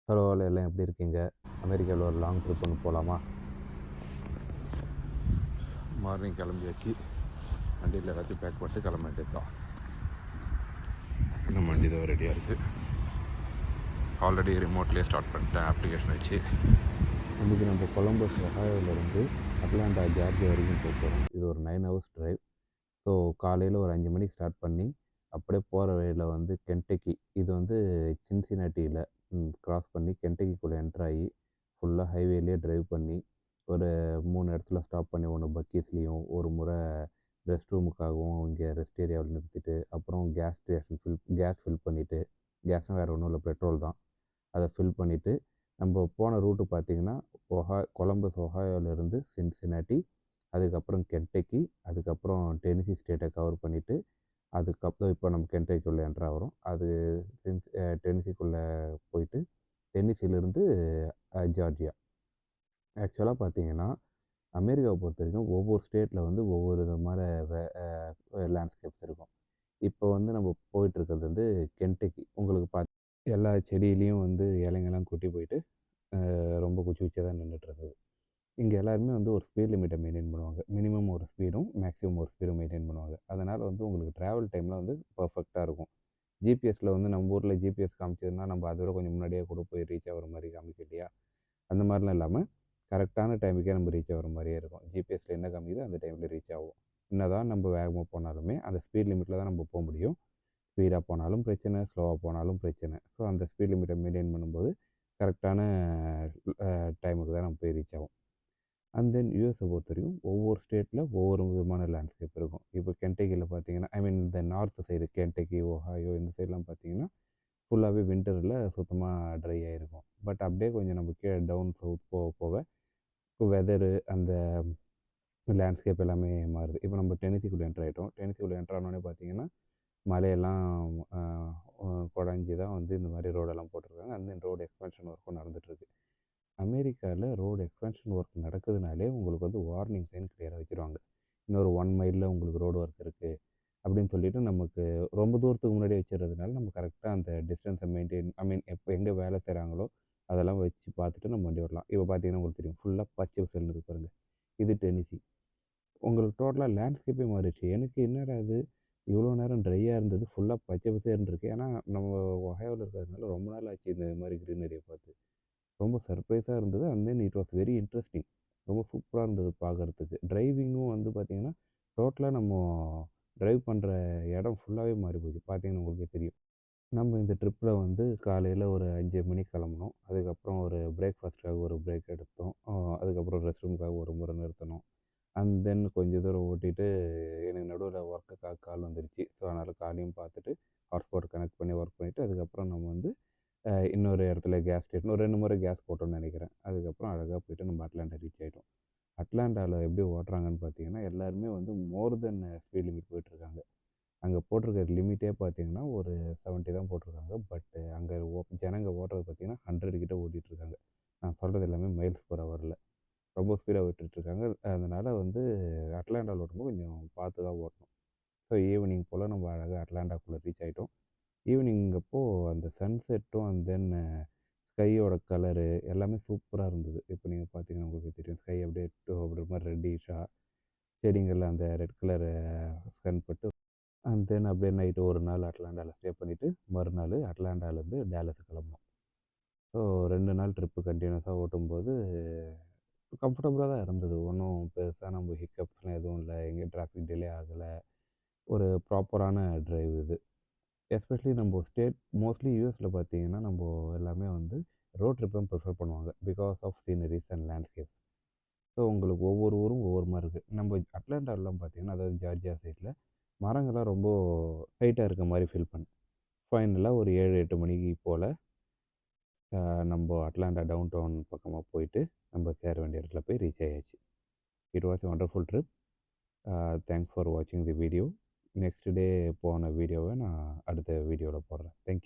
Hello எல்லாம் எப்படி இருக்கீங்க? அமெரிக்காவில் ஒரு லாங் ட்ரிப் ஒன்று போகலாமா? மார்னிங் கிளம்பியாச்சு. வண்டியில் எல்லாத்தையும் பேக் பண்ணிட்டு கிளம்ப வேண்டியது தான். இந்த வண்டி தான் ரெடியாக இருக்குது. ஆல்ரெடி ரிமோட்லேயே ஸ்டார்ட் பண்ணிட்டேன் அப்ளிகேஷன் வச்சு. இன்றைக்கி நம்ம கொலம்பஸ் ஒஹாயோவிலேருந்து அட்லாண்டா ஜார்ஜியா வரைக்கும் போகிறோம். இது ஒரு 9 hours ட்ரைவ். ஸோ காலையில் ஒரு 5 மணிக்கு ஸ்டார்ட் பண்ணி அப்படியே போகிற வழியில் வந்து கென்டக்கி, இது வந்து சின்சினாட்டியில் க்ராஸ் பண்ணி கென்டக்கிக்குள்ளே என்ட்ராகி ஃபுல்லாக ஹைவேலேயே ட்ரைவ் பண்ணி ஒரு 3 இடத்துல ஸ்டாப் பண்ணி, ஒன்று பக்கீஸ்லேயும், ஒரு முறை ரெஸ்ட் ரூமுக்காகவும் இங்கே ரெஸ்ட் ஏரியாவில் நிறுத்திட்டு, அப்புறம் கேஸ் ஸ்டேஷன் கேஸ் ஃபில் பண்ணிவிட்டு, கேஸ்னால் வேறு ஒன்றும் இல்லை, பெட்ரோல் தான். அதை ஃபில் பண்ணிவிட்டு நம்ம போன ரூட்டு பார்த்திங்கன்னா கொலம்பஸ் ஒஹாயோவிலேருந்து சின்சினாட்டி, அதுக்கப்புறம் கென்டக்கி, அதுக்கப்புறம் டெனிசி ஸ்டேட்டை கவர் பண்ணிவிட்டு, அதுக்கப்புறம் இப்போ நம்ம கென்டக்கிக்குள்ளே என்ட்ரு ஆகிறோம். அது டெனிசிக்குள்ளே போயிட்டு டென்னிசிலிருந்து ஜார்ஜியா. ஆக்சுவலாக பார்த்தீங்கன்னா அமெரிக்காவை பொறுத்த வரைக்கும் ஒவ்வொரு ஸ்டேட்டில் வந்து ஒவ்வொரு விதமான லேண்ட்ஸ்கேப்ஸ் இருக்கும். இப்போ வந்து நம்ம போயிட்டுருக்கிறது வந்து கென்டக்கி. உங்களுக்கு எல்லா செடியிலையும் வந்து இலைங்கெல்லாம் கொட்டி போயிட்டு ரொம்ப குச்சி குச்சியாக தான் நின்றுட்டு இருந்தது. இங்கே எல்லாருமே வந்து ஒரு ஸ்பீட் லிமிட்டை மெயின்டைன் பண்ணுவாங்க. மினிமம் ஒரு ஸ்பீடும் மேக்ஸிமம் ஒரு ஸ்பீடும் மெயின்டைன் பண்ணுவாங்க. அதனால் வந்து உங்களுக்கு ட்ராவல் டைமில் வந்து பர்ஃபெக்டாக இருக்கும். ஜிபிஎஸ்சில் வந்து நம்ம ஊரில் ஜிபிஎஸ் காமிச்சதுன்னா நம்ம அதை விட கொஞ்சம் முன்னாடியே கூட போய் ரீச் ஆகிற மாதிரி காமிக்கும் இல்லையா? அந்த மாதிரிலாம் இல்லாமல் கரெக்டான டைமுக்கே நம்ம ரீச் ஆகிற மாதிரியே இருக்கும். ஜிபிஎஸ்சில் என்ன காமிக்குதோ அந்த டைமில் ரீச் ஆகும். என்ன தான் நம்ம வேகமாக போனாலுமே அந்த ஸ்பீட் லிமிட்டில் தான் நம்ம போக முடியும். ஸ்பீடாக போனாலும் பிரச்சனை, ஸ்லோவாக போனாலும் பிரச்சனை. ஸோ அந்த ஸ்பீட் லிமிட்டை மெயின்டைன் பண்ணும்போது கரெக்டான டைமுக்கு தான் நம்ம போய் ரீச் ஆகும். அண்ட் தென் யூஎஸை பொறுத்த வரைக்கும் ஒவ்வொரு ஸ்டேட்டில் ஒவ்வொரு விதமான லேண்ட்ஸ்கேப் இருக்கும். இப்போ கென்டக்கியில் பார்த்தீங்கன்னா, ஐ மீன் இந்த நார்த் சைடு கென்டக்கி, ஒஹாயோ இந்த சைட்லாம் பார்த்தீங்கன்னா ஃபுல்லாகவே வின்டரில் சுத்தமாக ட்ரை ஆகிருக்கும். பட் அப்படியே கொஞ்சம் நம்ம கீழே டவுன் சவுத் போக போக வெதரு அந்த லேண்ட்ஸ்கேப் எல்லாமே மாறுது. இப்போ நம்ம டெனிசிக்குள்ளே என்ட்ரு ஆகிட்டோம். டெனிசிக்குள்ளே என்ட்ரு ஆனோடனே பார்த்தீங்கன்னா மலையெல்லாம் குடஞ்சி தான் வந்து இந்த மாதிரி ரோடெல்லாம் போட்டிருக்காங்க. அந்த ரோடு எக்ஸ்பென்ஷன் ஒர்க்கும் நடந்துகிட்ருக்கு. அமெரிக்காவில் ரோடு எக்ஸ்பென்ஷன் ஒர்க் நடக்குதுனாலே உங்களுக்கு வந்து வார்னிங் சைன் கிளியராக வச்சுருவாங்க. இன்னொரு 1 மைலில் உங்களுக்கு ரோடு ஒர்க் இருக்குது அப்படின்னு சொல்லிட்டு நமக்கு ரொம்ப தூரத்துக்கு முன்னாடியே வச்சுறதுனால நம்ம கரெக்டாக அந்த டிஸ்டன்ஸை மெயின்டைன் எப்போ எங்கே வேலை செய்கிறாங்களோ அதெல்லாம் வச்சு பார்த்துட்டு நம்ம வண்டி வரலாம். இப்போ பார்த்தீங்கன்னா உங்களுக்கு தெரியும் ஃபுல்லாக பச்சை பசேல்னு இருக்கு பாருங்க. இது டெனிசி. உங்களுக்கு டோட்டலாக லேண்ட்ஸ்கேப்பே மாறிடுச்சு. எனக்கு என்னடா இது இவ்வளோ நேரம் ட்ரையாக இருந்தது ஃபுல்லாக பச்சை பசேல்னு இருக்குது. ஏன்னா நம்ம ஒஹாயோவில் இருக்கிறதுனால ரொம்ப நாள் ஆச்சு இந்த மாதிரி க்ரீனரியை பார்த்து. ரொம்ப சர்ப்ரைஸாக இருந்தது. And then it was very interesting. ரொம்ப சூப்பராக இருந்தது பார்க்குறதுக்கு. டிரைவிங்கும் வந்து பார்த்திங்கன்னா டோட்டலாக நம்ம ட்ரைவ் பண்ணுற இடம் ஃபுல்லாகவே மாறி போச்சு. பார்த்தீங்கன்னா உங்களுக்கே தெரியும். நம்ம இந்த ட்ரிப்பில் வந்து காலையில் ஒரு 5 மணிக்கு கிளம்புனோம். அதுக்கப்புறம் ஒரு பிரேக்ஃபாஸ்ட்டுக்காக ஒரு பிரேக் எடுத்தோம். அதுக்கப்புறம் ரெஸ்ட் ரூமுக்காக ஒரு முறை நிறுத்தினோம். அண்ட் தென் கொஞ்சம் தூரம் ஓட்டிட்டு எனக்கு நடுவில் ஒர்க்குக்காக கால் வந்துருச்சு. ஸோ அதனால் காலையும் பார்த்துட்டு ஹாட்ஸ்பாட் கனெக்ட் பண்ணி ஒர்க் பண்ணிவிட்டு அதுக்கப்புறம் நம்ம வந்து இன்னொரு இடத்துல கேஸ் ஸ்டேஷன் ஒரு 2 முறை கேஸ் போட்டோம்னு நினைக்கிறேன். அதுக்கப்புறம் அழகாக போயிட்டு நம்ம அட்லாண்டா ரீச் ஆகிட்டோம். அட்லாண்டாவில் எப்படி ஓட்டுறாங்கன்னு பார்த்தீங்கன்னா எல்லாருமே வந்து மோர் தென் ஸ்பீட் லிமிட் போயிட்டுருக்காங்க. அங்கே போட்டிருக்க லிமிட்டே பார்த்தீங்கன்னா ஒரு 70 தான் போட்டிருக்காங்க. பட் அங்கே ஜனங்க ஓட்டுறது பார்த்தீங்கன்னா 100 கிட்ட ஓட்டிகிட்ருக்காங்க. நான் சொல்கிறது எல்லாமே மைல்ஸ் பர் ஹவரில் ரொம்ப ஸ்பீடாக விட்டுட்ருக்காங்க. அதனால் வந்து அட்லாண்டாவில் ஓட்டும்போது கொஞ்சம் பார்த்து தான் ஓட்டணும். ஸோ ஈவினிங் போல் நம்ம அழகாக அட்லாண்டாக்குள்ளே ரீச் ஆகிட்டோம். ஈவினிங் அப்போது அந்த சன்செட்டும் அண்ட் தென் ஸ்கையோட கலரு எல்லாமே சூப்பராக இருந்தது. இப்போ நீங்கள் பார்த்தீங்கன்னா உங்களுக்கு தெரியும் ஸ்கை அப்படியே அப்படி ஒரு மாதிரி ரெட்டிஷாக செடிங்களில் அந்த ரெட் கலர் ஸ்கன் பட்டு அண்ட் தென் அப்படியே நைட்டு ஒரு நாள் அட்லாண்டாவில் ஸ்டே பண்ணிவிட்டு மறுநாள் அட்லாண்டாவிலேருந்து டேலஸ் கிளம்புனோம். ஸோ 2 நாள் ட்ரிப்பு கண்டினியூஸாக ஓட்டும்போது கம்ஃபர்டபுளாக தான் இருந்தது. ஒன்றும் பெருசாக நம்ம ஹிக்கப்ஸ்லாம் எதுவும் இல்லை. எங்கேயும் டிராஃபிக் டிலே ஆகலை. ஒரு ப்ராப்பரான ட்ரைவ் இது. எஸ்பெஷலி நம்ம ஸ்டேட் மோஸ்ட்லி யூஎஸில் பார்த்தீங்கன்னா நம்ம எல்லாமே வந்து ரோட் ட்ரிப் தான் ப்ரிஃபர் பண்ணுவாங்க. Because of sceneries and landscape. So உங்களுக்கு ஒவ்வொரு ஊரும் ஒவ்வொரு மாதிரி இருக்குது. நம்ம அட்லாண்டாவிலாம் பார்த்தீங்கன்னா அதாவது ஜார்ஜியா சைடில் மரங்கள்லாம் ரொம்ப ஹைட்டாக இருக்க மாதிரி ஃபீல் பண்ணேன். ஃபைனலாக ஒரு 7, 8 மணிக்கு போல் நம்ம அட்லாண்டா டவுன் டவுன் பக்கமாக போயிட்டு நம்ம சேர வேண்டிய இடத்துல போய் ரீச் ஆயாச்சு. It was a wonderful trip. Thanks for வாட்சிங் தி வீடியோ. நெக்ஸ்ட் டே போன வீடியோவை நான் அடுத்த வீடியோவில் போடுறேன். தேங்க்யூ.